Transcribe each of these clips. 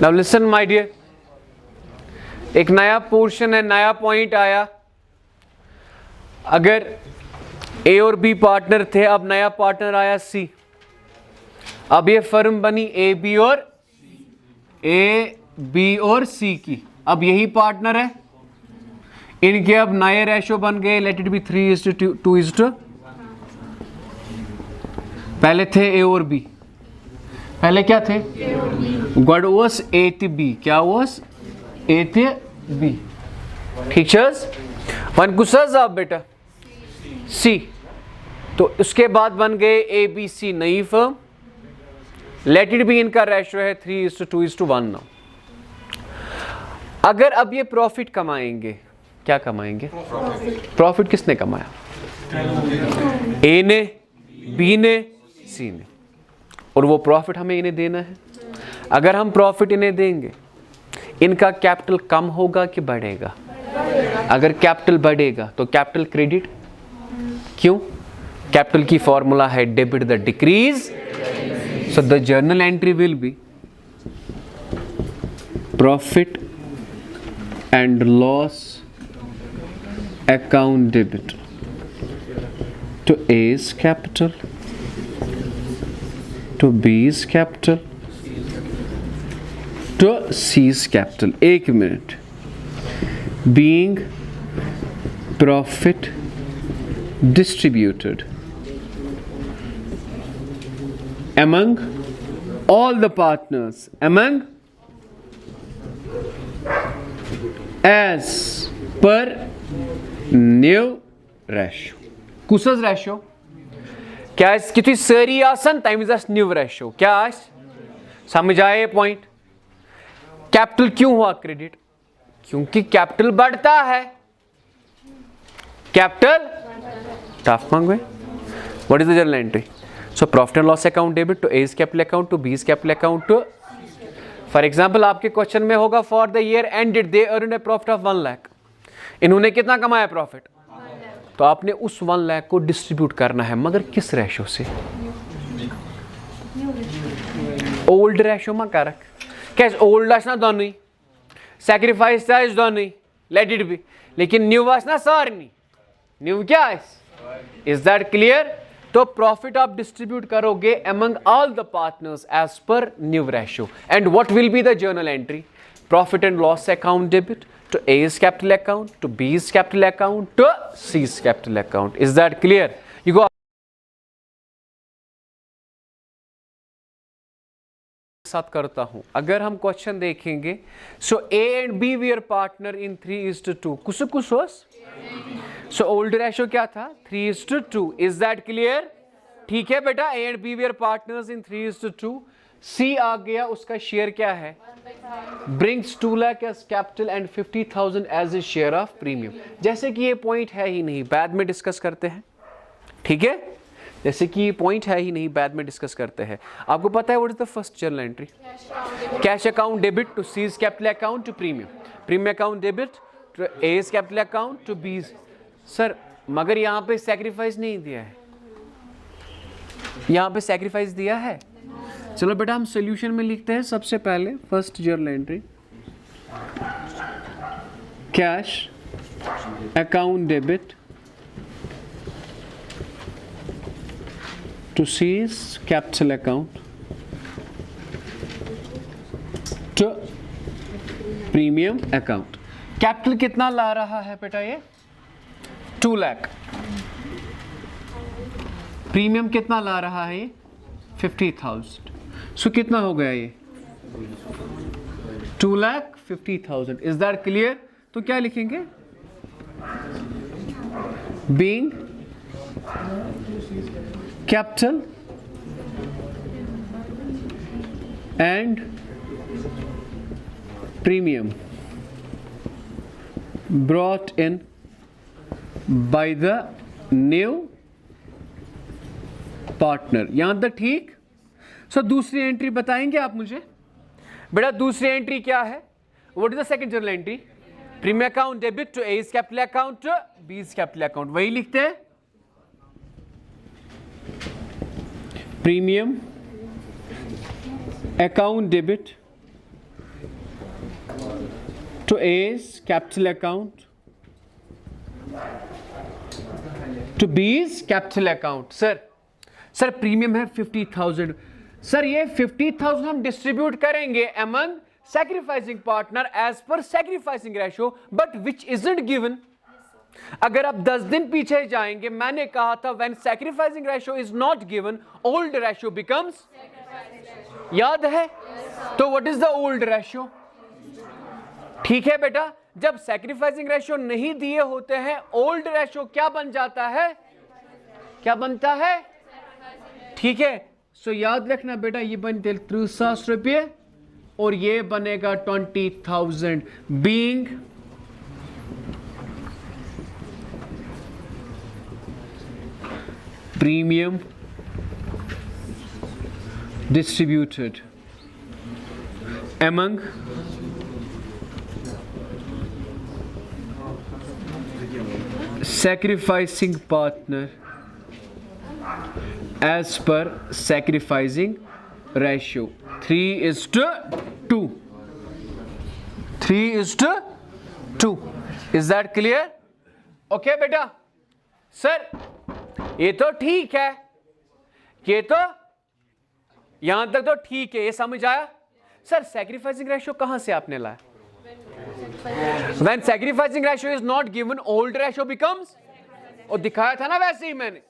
Now listen my dear, एक नया portion है, नया पॉइंट आया। अगर ए और बी पार्टनर थे, अब नया पार्टनर आया सी। अब ये फर्म बनी ए बी और सी की। अब यही पार्टनर है, इनके अब नए रेशो बन गए, लेट इट बी 3:2। पहले थे ए और बी, पहले क्या थे? गॉड वॉस ए थे बी, क्या वॉस ए थे बी, ठीक है। वन कुछ आप बेटा सी, तो उसके बाद बन गए ए बी सी नई फर्म, लेट इट बी, इनका रेशो है 3:2:1 नाउ। अगर अब ये प्रॉफिट कमाएंगे, क्या कमाएंगे? प्रॉफिट किसने कमाया? ए ने, बी ने, सी ने, और वो प्रॉफिट हमें इन्हें देना है। अगर हम प्रॉफिट इन्हें देंगे, इनका कैपिटल कम होगा कि बढ़ेगा? अगर कैपिटल बढ़ेगा तो कैपिटल क्रेडिट, क्यों? कैपिटल की फॉर्मूला है debit the decrease, so the journal entry will be profit and loss account debit to A's capital, to B's capital, to C's capital. एक minute, being profit distributed among all the partners, among as per new ratio, कुसस ratio क्या कि सारी आसन तमिज new ratio क्या समझ आए point? Capital क्यों हुआ क्रेडिट? क्योंकि कैपिटल बढ़ता है, कैपिटल टफ मांगे। What is the journal entry? So profit and loss account debit to A's capital account, to B's capital account, to for example आपके क्वेश्चन में होगा for the year ended they earned a profit of 1 lakh. इन्होंने कितना कमाया profit? तो आपने उस 1 लाख को डिस्ट्रीब्यूट करना है, मगर किस रेशो से? ओल्ड रेशो में करक क्या ओल्ड ना दोनों सैक्रिफाइस दोनों लेट इट बी, लेकिन न्यू ना सारनी न्यू क्या इज दैट क्लियर? तो प्रॉफिट आप डिस्ट्रीब्यूट करोगे among all the partners as per new ratio, and what will be the journal entry? Profit and loss account debit to A's capital account, to B's capital account, to C's capital account. Is that clear? You go. साथ करता हूं, अगर हम question देखेंगे, so A and B were partner in 3:2. कुछ so old ratio क्या था? 3:2. Is that clear? ठीक है बेटा, A and B were partners in 3:2. C आ गया, उसका शेयर क्या है? brings 2 lakh as capital and 50,000 as a share of premium. जैसे कि ये पॉइंट है ही नहीं, बाद में डिस्कस करते हैं, ठीक है? जैसे कि ये पॉइंट है ही नहीं, बाद में डिस्कस करते हैं। आपको पता है what is the first journal entry? Cash account debit to C's capital account to premium, premium account debit to A's capital account to B's। Sir मगर यहाँ पे सैक्रिफाइस नहीं दिया है, यहाँ पे सैक्रिफाइस दिया है। चलो बेटा हम सॉल्यूशन में लिखते हैं। सबसे पहले first journal entry, cash account debit to C's capital account to premium account. Capital कितना ला रहा है बेटा? ये 2 लाख। प्रीमियम कितना ला रहा है? ये 50,000। सो कितना हो गया ये? 2,50,000। Is that clear? तो क्या लिखेंगे? Being capital and premium brought in by the new partner। यहां तक ठीक? सो दूसरी एंट्री बताएंगे आप मुझे बेटा? दूसरी एंट्री क्या है? What is the second journal entry? Premium account debit to A's capital account to B's capital account. वही लिखते हैं, premium account debit to A's capital account to B's capital account. Sir premium है 50,000. Sir ये 50,000 हम distribute करेंगे among sacrificing partner as per sacrificing ratio, but which isn't given. अगर आप 10 दिन पीछे जाएंगे, मैंने कहा था when sacrificing ratio is not given, old ratio becomes. याद है? तो what is the old ratio? ठीक है बेटा, जब सैक्रिफाइसिंग रेशियो नहीं दिए होते हैं, ओल्ड रेशियो क्या बन जाता है? क्या बनता है? ठीक है, सो याद रखना बेटा, ये बनते 30,000 रुपये और ये बनेगा 20,000 being premium distributed among sacrificing partner as per sacrificing ratio 3:2. 3:2. Is that clear? Okay बेटा. सर ये तो ठीक है, ये तो यहां तक तो ठीक है, ये समझ आया. सर सैक्रिफाइसिंग रेशियो कहां से आपने लाया? When sacrificing ratio is not given, old ratio becomes. और दिखाया था ना वैसे ही मैंने.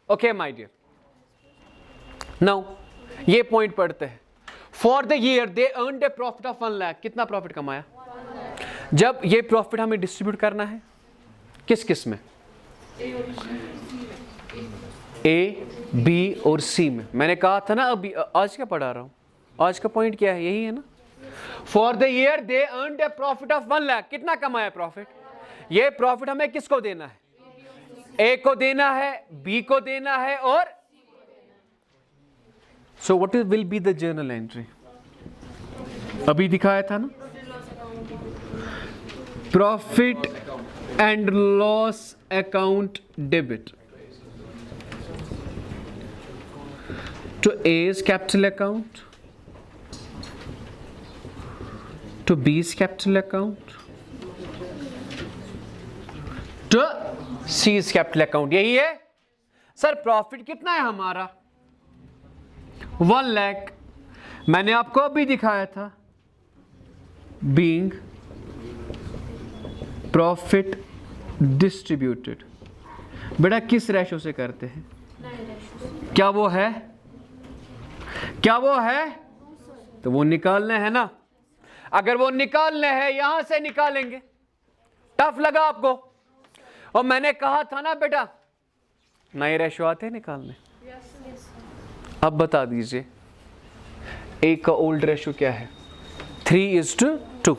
Okay my dear. Now ये पॉइंट पढ़ते हैं. For the year they earned a profit of 1 lakh. कितना प्रॉफिट कमाया? जब ये प्रॉफिट हमें डिस्ट्रीब्यूट करना है किस किस में? ए, बी और सी में. मैंने कहा था ना अभी, आज क्या पढ़ा रहा हूं, आज का पॉइंट क्या है? यही है ना. For the year they earned A profit of 1 lakh. कितना कमाया प्रॉफिट? ये प्रॉफिट हमें किसको देना है? ए को देना है, बी को देना है और so what will be the journal entry? अभी दिखाया था ना, profit and loss account debit to A's capital account to B's capital account to C's capital account. यही है सर. प्रॉफिट कितना है हमारा? 1 लाख. मैंने आपको अभी दिखाया था being प्रॉफिट डिस्ट्रीब्यूटेड. बेटा किस रेशो से करते हैं? क्या वो है? क्या वो है? तो वो निकालना है ना. अगर वो निकालने हैं यहां से निकालेंगे. टफ लगा आपको? और मैंने कहा था ना बेटा नए रेशो आते हैं निकालने. अब बता दीजिए ए का ओल्ड रेशो क्या है? 3:2.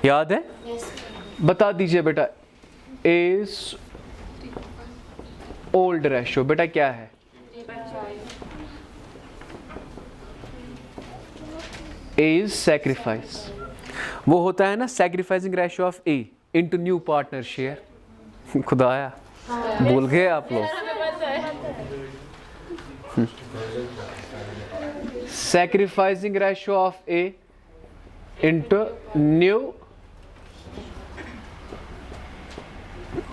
याद है? बता दीजिए बेटा एज ओल्ड रेशो बेटा क्या है? A's sacrifice. वो होता है ना sacrificing ratio of A into new partner share. खुदाया भूल गए आप लोग. Sacrificing ratio of A into new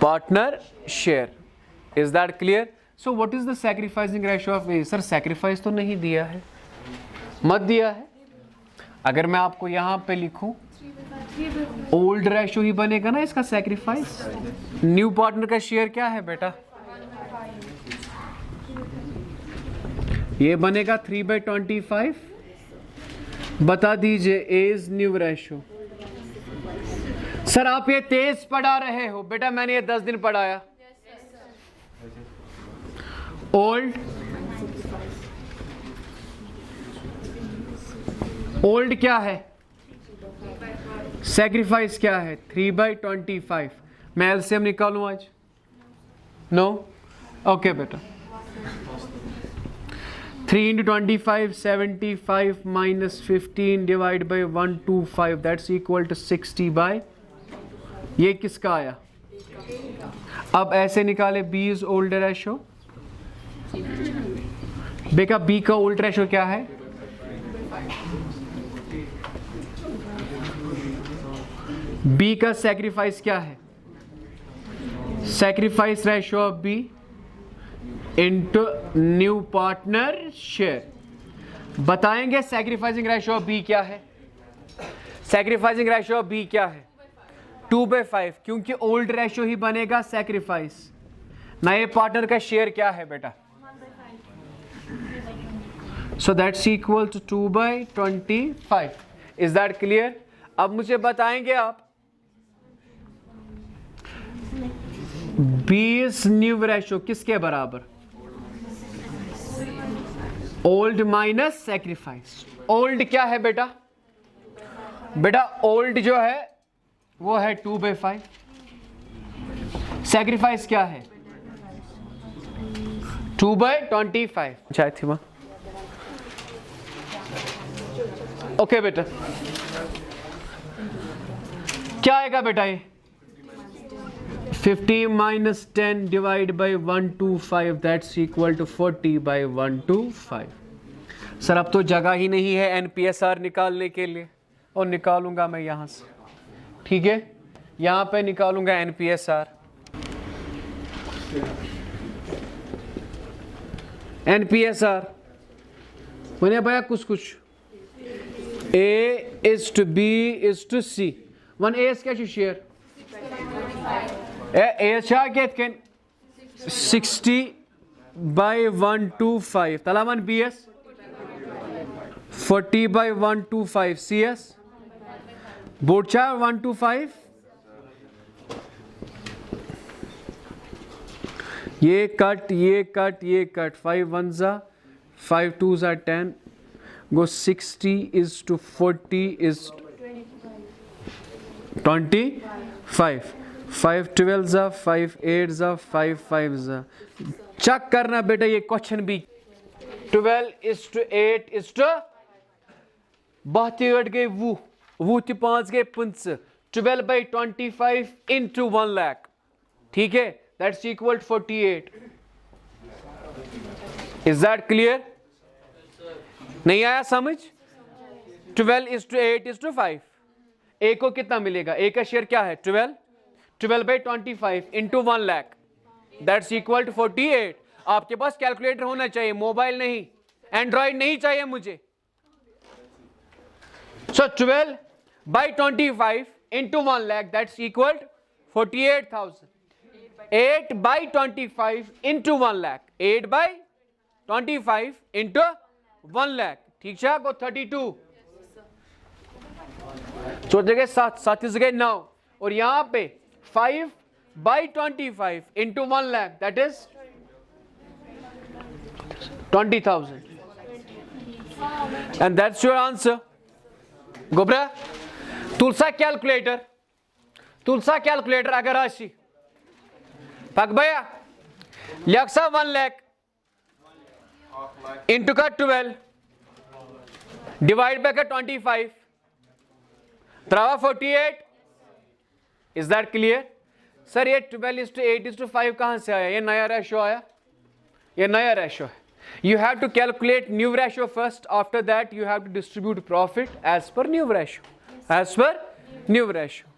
partner share. Is that clear? So what is the sacrificing ratio of A? Sir sacrifice तो नहीं दिया है, मत दिया है. अगर मैं आपको यहां पे लिखूं ओल्ड रेशो ही बनेगा ना इसका सैक्रिफाइस. न्यू पार्टनर का शेयर क्या है बेटा? ये बनेगा 3/25. बता दीजिए एज न्यू रेशो. सर आप ये तेज पढ़ा रहे हो बेटा, मैंने ये 10 दिन पढ़ाया. ओल्ड ओल्ड क्या है? सैक्रिफाइस क्या है? 3/25. मैं एलसीएम निकालूं आज? नो. ओके बेटा 3 into 25 75 minus 15 divided by 125 that's equal to 60 by ये किसका आया? अब ऐसे निकाले B is older ratio. बेटा B का ओल्ड रेशो क्या है? बी का सैक्रिफाइस क्या है? Sacrifice ratio of B into new partner share. बताएंगे सैक्रिफाइसिंग रेशियो ऑफ बी क्या है? सैक्रिफाइसिंग रेशियो ऑफ बी क्या है? 2/5, क्योंकि ओल्ड रेशियो ही बनेगा सैक्रिफाइस। नए पार्टनर का शेयर क्या है बेटा? So that's equal to 2/25। Is that clear? अब मुझे बताएंगे आप बीस न्यू रेशियो किसके बराबर? Old minus sacrifice. ओल्ड क्या है बेटा? बेटा ओल्ड जो है वो है 2/5। सैक्रिफाइस क्या है? 2/25। चाहे थी वहां। ओके बेटा, क्या आएगा बेटा? ये 50 minus 10 divide by 125, that's equal to 40/125। सर अब तो जगह ही नहीं है एनपीएसआर निकालने के लिए, और निकालूंगा मैं यहां से। ठीक है, यहां पे निकालूंगा एनपीएसआर। एनपीएसआर मैंने भैया कुछ A is to B is to C. One A is क्या शेयर? A क्या कहते हैं? 60/125. तला वन BS 40/125. CS बोर्चा 125. ये cut 5 1s 5 2s 10. Go 60 is to 40 is 25. 5 12s 5 8s 5 5s। Check करना बेटा ये क्वेश्चन भी। 12 is to 8 is to 8 गए 20 5 गए 5। 12/25 into 1 lakh। ठीक है, that's equal to 48। is that clear? नहीं आया समझ? 12 is to 8 is to 5। ए को कितना मिलेगा? ए का शेयर क्या है? 12/25 into 1 lakh, that's equal to 48। आपके पास कैलकुलेटर होना चाहिए, मोबाइल नहीं, एंड्रॉइड नहीं चाहिए मुझे। सो 12/25 into 1 lakh, that's equal 48,000। 8/25 into 1 lakh, 8/25 into 1 lakh. ठीक है, को 32 चौथ जगह 7 7 जगह 9, और यहां पे 5/25 into 1 lakh, that is 20,000, and that's your answer. Gobra Tulsa calculator अगर आशी पक भैया लिखसा 1 लाख इंटू का 12 डिवाइड बाय का 25 त्रावा 48। Is that clear? सर ये 12:8:5 कहां से आया? ये नया रेशियो आया, ये नया रेशियो है। You have to calculate new ratio first, after that you have to distribute profit as per new ratio, as per new ratio.